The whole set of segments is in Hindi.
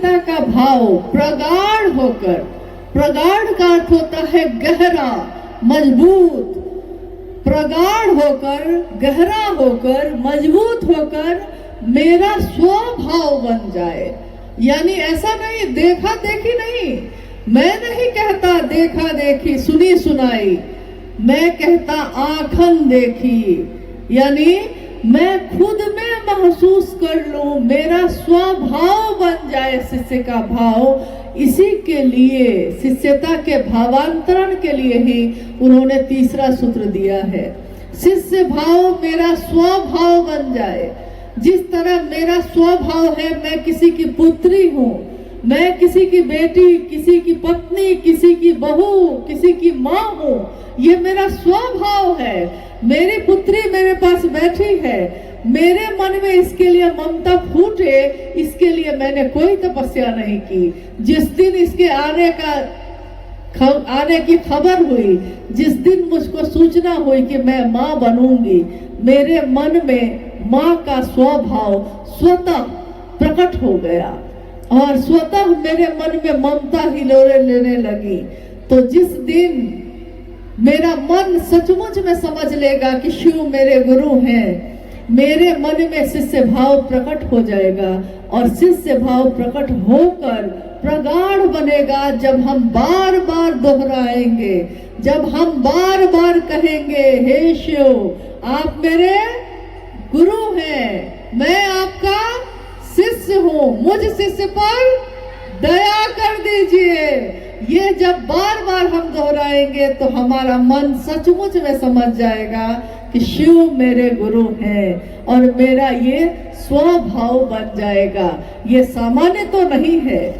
शिष्यता का भाव प्रगाढ़ होकर, प्रगाढ़ का अर्थ होता है गहरा, मजबूत, प्रगाढ़ होकर, गहरा होकर, मजबूत होकर मेरा स्वभाव बन जाए। यानी ऐसा नहीं देखा देखी नहीं, मैं नहीं कहता देखा देखी सुनी सुनाई, मैं कहता आंखन देखी, यानी मैं खुद में महसूस कर लूं, मेरा स्वभाव बन जाए शिष्य का भाव। इसी के लिए शिष्यता के भावांतरण के लिए ही उन्होंने तीसरा सूत्र दिया है। शिष्य भाव मेरा स्वभाव बन जाए। जिस तरह मेरा स्वभाव है, मैं किसी की पुत्री हूँ, मैं किसी की बेटी, किसी की पत्नी, किसी की बहू, किसी की माँ हूँ, ये मेरा स्वभाव है। मेरी पुत्री मेरे पास बैठी है, मेरे मन में इसके लिए ममता फूटे, इसके लिए मैंने कोई तपस्या नहीं की। जिस दिन इसके आने की खबर हुई, जिस दिन मुझको सूचना हुई कि मैं माँ बनूंगी, मेरे मन में माँ का स्वभाव स्वतः प्रकट हो गया और स्वतः मेरे मन में ममता हिलोरे लेने लगी। तो जिस दिन मेरा मन सचमुच में समझ लेगा कि शिव मेरे गुरु हैं, मेरे मन में शिष्य भाव प्रकट हो जाएगा और शिष्य भाव प्रकट होकर प्रगाढ़ बनेगा। जब हम बार बार दोहराएंगे, जब हम बार बार कहेंगे, हे शिव आप मेरे गुरु हैं, मैं आपका शिष्य हूँ, मुझ शिष्य पर दया कर दीजिए। ये जब बार बार हम दोहराएंगे तो हमारा मन सचमुच में समझ जाएगा कि शिव मेरे गुरु हैं और मेरा ये स्वभाव बन जाएगा। ये सामान्य तो नहीं है,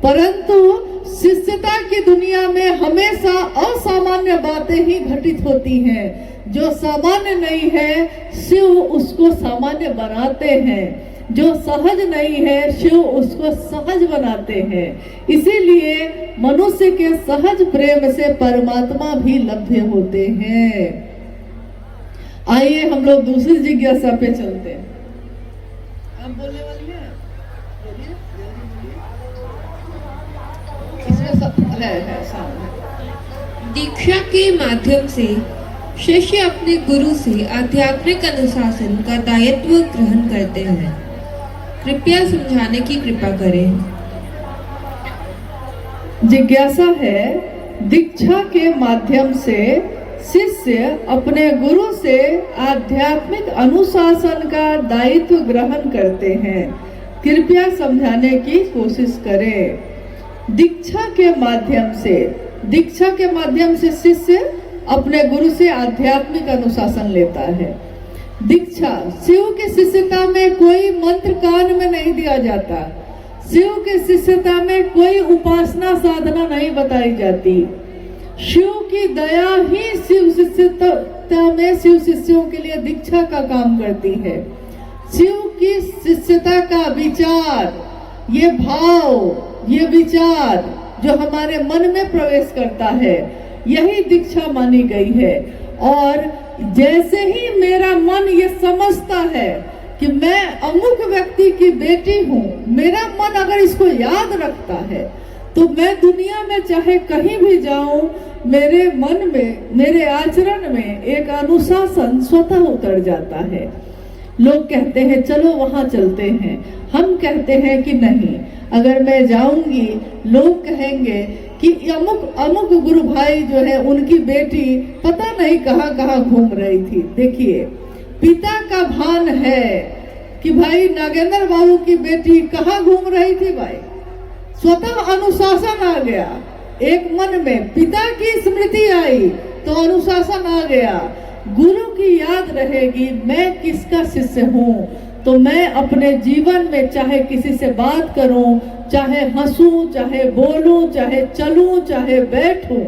परंतु शिष्यता की दुनिया में हमेशा असामान्य बातें ही घटित होती हैं। जो सामान्य नहीं है, शिव उसको सामान्य बनाते हैं। जो सहज नहीं है, शिव उसको सहज बनाते हैं। इसीलिए मनुष्य के सहज प्रेम से परमात्मा भी लभ्य होते हैं। आइए हम लोग दूसरी जिज्ञासा पे चलते हैं। आप बोलने वाली हैं? है सामने। दीक्षा के माध्यम से शिष्य अपने गुरु से आध्यात्मिक अनुशासन का दायित्व ग्रहण करते हैं। कृपया समझाने की कृपा करें। जिज्ञासा है, दीक्षा के माध्यम से शिष्य अपने गुरु से आध्यात्मिक अनुशासन का दायित्व ग्रहण करते हैं। कृपया समझाने की कोशिश करें। दीक्षा के माध्यम से शिष्य अपने गुरु से आध्यात्मिक अनुशासन लेता है। दीक्षा, शिव की शिष्यता में कोई मंत्र कान में नहीं दिया जाता। शिव की शिष्यता में कोई उपासना साधना नहीं बताई जाती। शिव की दया ही शिव शिष्यता में शिव शिष्यों के लिए दीक्षा का काम करती है। शिव की शिष्यता का विचार, ये भाव, ये विचार जो हमारे मन में प्रवेश करता है, यही दीक्षा मानी गई है। और जैसे ही मेरा मन ये समझता है कि मैं अमुक व्यक्ति की बेटी हूँ, मेरा मन अगर इसको याद रखता है तो मैं दुनिया में चाहे कहीं भी जाऊं, मेरे मन में, मेरे आचरण में एक अनुशासन स्वतः उतर जाता है। लोग कहते हैं चलो वहां चलते हैं, हम कहते हैं कि नहीं, अगर मैं जाऊंगी लोग कहेंगे कि अमुक अमुक गुरु भाई जो है उनकी बेटी पता नहीं कहाँ कहाँ घूम रही थी। देखिए, पिता का भान है कि भाई नागेंद्र बाबू की बेटी कहाँ घूम रही थी। भाई स्वतः अनुशासन आ गया, एक मन में पिता की स्मृति आई तो अनुशासन आ गया। गुरु की याद रहेगी मैं किसका शिष्य हूँ, तो मैं अपने जीवन में चाहे किसी से बात करूं, चाहे हंसूं, चाहे बोलूं, चाहे चलूं, चाहे बैठूं,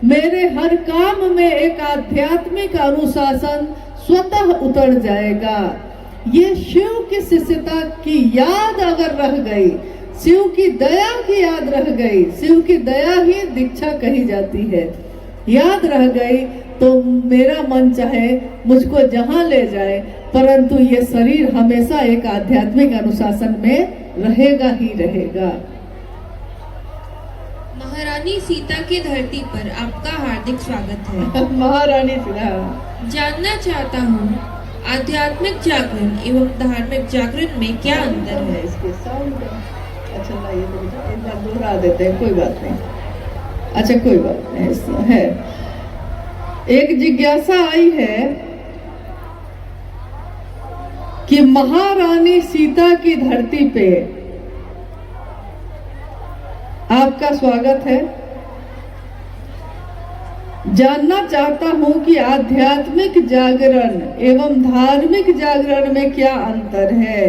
मेरे हर काम में एक आध्यात्मिक अनुशासन स्वतः उतर जाएगा। ये शिव की शिष्यता की याद अगर रह गई, शिव की दया की याद रह गई, शिव की दया ही दीक्षा कही जाती है, याद रह गई तो मेरा मन चाहे मुझको जहां ले जाए, परंतु ये शरीर हमेशा एक आध्यात्मिक अनुशासन में रहेगा ही रहेगा। महारानी सीता की धरती पर आपका हार्दिक स्वागत है। महारानी सीता, जानना चाहता हूँ आध्यात्मिक जागरण एवं धार्मिक जागरण में क्या अंतर है? इसके साउंड अच्छा ना, ये तो एक बार दोहरा देते हैं, कोई बात नहीं। अच्छा कोई बात नहीं है। एक जिज्ञासा आई है कि महारानी सीता की धरती पे आपका स्वागत है। जानना चाहता हूं कि आध्यात्मिक जागरण एवं धार्मिक जागरण में क्या अंतर है।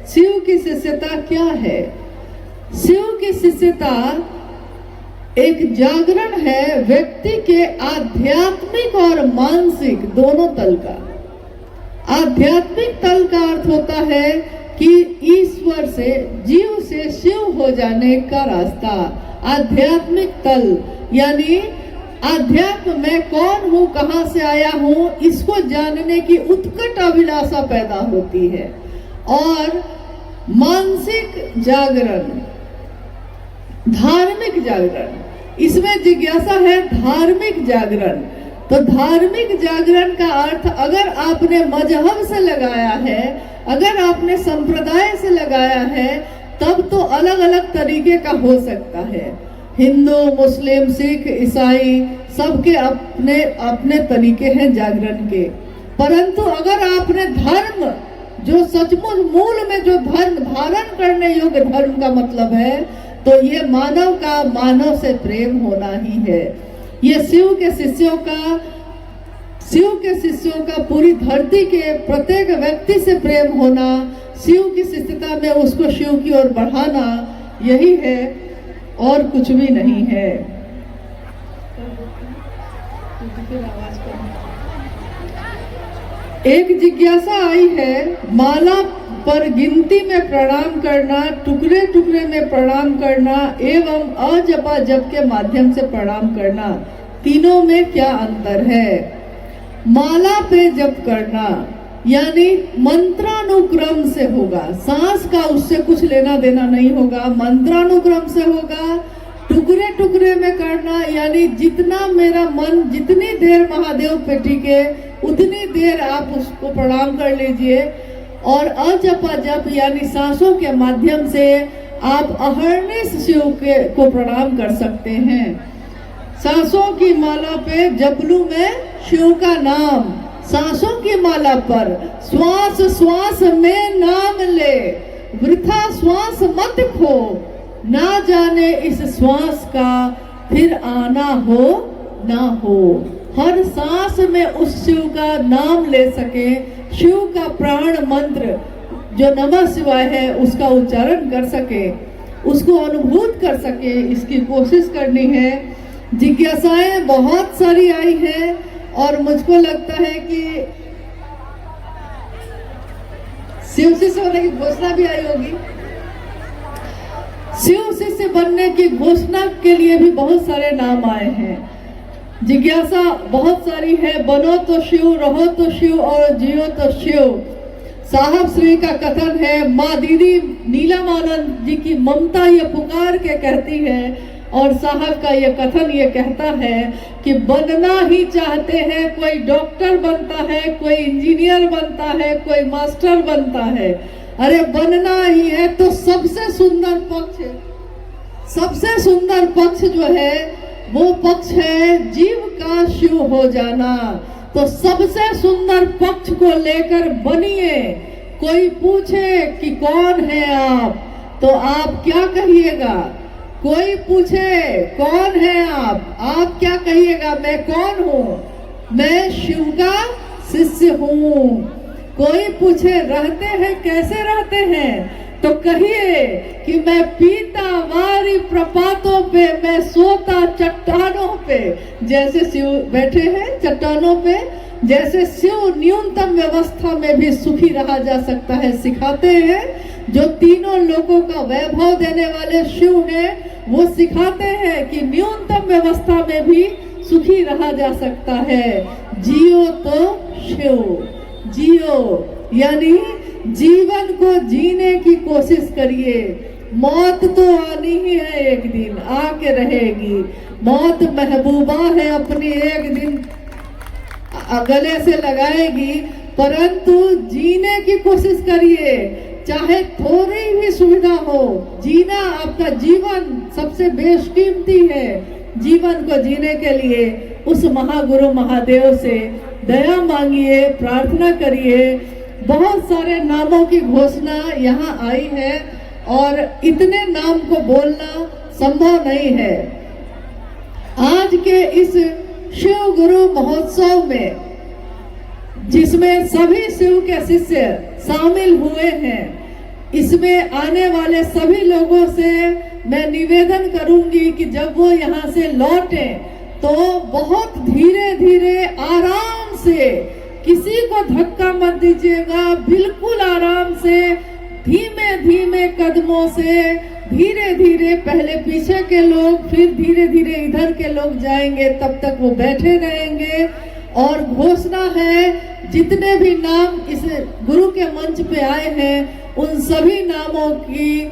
शिव की शिष्यता क्या है? शिव की शिष्यता एक जागरण है व्यक्ति के आध्यात्मिक और मानसिक दोनों तल का। आध्यात्मिक तल का अर्थ होता है कि ईश्वर से, जीव से शिव हो जाने का रास्ता। आध्यात्मिक तल यानी आध्यात्म में कौन हूँ, कहाँ से आया हूँ, इसको जानने की उत्कट अभिलाषा पैदा होती है। और मानसिक जागरण, धार्मिक जागरण, इसमें जिज्ञासा है धार्मिक जागरण। तो धार्मिक जागरण का अर्थ अगर आपने मजहब से लगाया है, अगर आपने संप्रदाय से लगाया है, तब तो अलग अलग तरीके का हो सकता है। हिंदू, मुस्लिम, सिख, ईसाई सबके अपने अपने तरीके हैं जागरण के। परंतु अगर आपने धर्म, जो सचमुच मूल में जो धर्म धारण करने योग्य धर्म का मतलब है, तो ये मानव का मानव से प्रेम होना ही है। ये शिव के शिष्यों का पूरी धरती के प्रत्येक व्यक्ति से प्रेम होना, शिव की शिष्यता में उसको शिव की ओर बढ़ाना, यही है और कुछ भी नहीं है। एक जिज्ञासा आई है, माला पर गिनती में प्रणाम करना, टुकड़े टुकड़े में प्रणाम करना एवं अजपा जप के माध्यम से प्रणाम करना, तीनों में क्या अंतर है? माला पे जप करना यानी मंत्रानुक्रम से होगा, सांस का उससे कुछ लेना देना नहीं होगा, मंत्रानुक्रम से होगा। टुकड़े टुकड़े में करना यानी जितना मेरा मन जितनी देर महादेव पे टिके उतनी देर आप उसको प्रणाम कर लीजिए। और अजपा जप यानी सांसों के माध्यम से आप अहर्निश शिव को प्रणाम कर सकते हैं। सांसों की माला पे जपलू में शिव का नाम, सांसों की माला पर श्वास श्वास में नाम ले, वृथा श्वास मत खो, ना जाने इस श्वास का फिर आना हो ना हो। हर सांस में उस शिव का नाम ले सके, शिव का प्राण मंत्र जो नमः शिवाय है उसका उच्चारण कर सके, उसको अनुभूत कर सके, इसकी कोशिश करनी है। जिज्ञासाएं बहुत सारी आई हैं और मुझको लगता है कि शिव शिष्य होने की घोषणा भी आई होगी। शिव शिष्य बनने की घोषणा के लिए भी बहुत सारे नाम आए हैं। जिज्ञासा बहुत सारी है, बनो तो शिव, रहो तो शिव और जियो तो शिव। साहब श्री का कथन है, माँ दीदी नीलमानंद जी की ममता ये पुकार के कहती है, और साहब का ये कथन ये कहता है कि बनना ही चाहते हैं, कोई डॉक्टर बनता है, कोई इंजीनियर बनता है, कोई मास्टर बनता है, अरे बनना ही है तो सबसे सुंदर पक्ष जो है वो पक्ष है जीव का शिव हो जाना। तो सबसे सुंदर पक्ष को लेकर बनिए। कोई पूछे कि कौन है आप, तो आप क्या कहिएगा? कोई पूछे कौन है आप क्या कहिएगा? मैं कौन हूँ? मैं शिव का शिष्य हूँ। कोई पूछे रहते हैं कैसे रहते हैं, तो कहिए कि मैं पीता वारी प्रपातों पे, मैं सोता चट्टानों पे। जैसे शिव बैठे हैं चट्टानों पे, जैसे शिव न्यूनतम व्यवस्था में भी सुखी रहा जा सकता है सिखाते हैं। जो तीनों लोगों का वैभव देने वाले शिव हैं, वो सिखाते हैं कि न्यूनतम व्यवस्था में भी सुखी रहा जा सकता है। जियो तो शिव, जियो यानी जीवन को जीने की कोशिश करिए। मौत तो आनी ही है, एक दिन आके रहेगी। मौत महबूबा है, अपनी एक दिन गले से लगाएगी, परंतु जीने की कोशिश करिए। चाहे थोड़ी भी सुविधा हो, जीना आपका जीवन सबसे बेशकीमती है। जीवन को जीने के लिए उस महागुरु महादेव से दया मांगिए, प्रार्थना करिए। बहुत सारे नामों की घोषणा यहाँ आई है और इतने नाम को बोलना संभव नहीं है। आज के इस शिव गुरु महोत्सव में, जिसमें सभी शिव के शिष्य शामिल हुए हैं, इसमें आने वाले सभी लोगों से मैं निवेदन करूंगी कि जब वो यहाँ से लौटे तो बहुत धीरे धीरे आराम से, किसी को धक्का मत दीजिएगा, बिल्कुल आराम से, धीमे धीमे कदमों से, धीरे धीरे पहले पीछे के लोग, फिर धीरे धीरे इधर के लोग जाएंगे, तब तक वो बैठे रहेंगे। और घोषणा है, जितने भी नाम इस गुरु के मंच पे आए हैं, उन सभी नामों की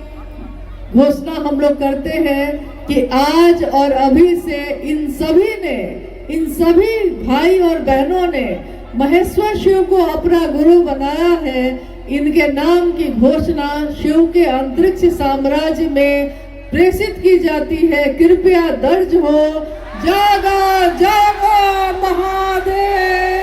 घोषणा हम लोग करते हैं कि आज और अभी से इन सभी भाई और बहनों ने महेश्वर शिव को अपना गुरु बनाया है। इनके नाम की घोषणा शिव के अंतरिक्ष साम्राज्य में प्रेषित की जाती है। कृपया दर्ज हो, जागा जागा महादेव।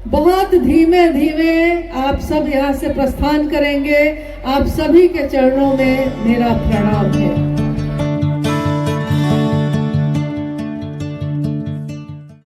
बहुत धीमे धीमे आप सब यहाँ से प्रस्थान करेंगे। आप सभी के चरणों में मेरा प्रणाम है।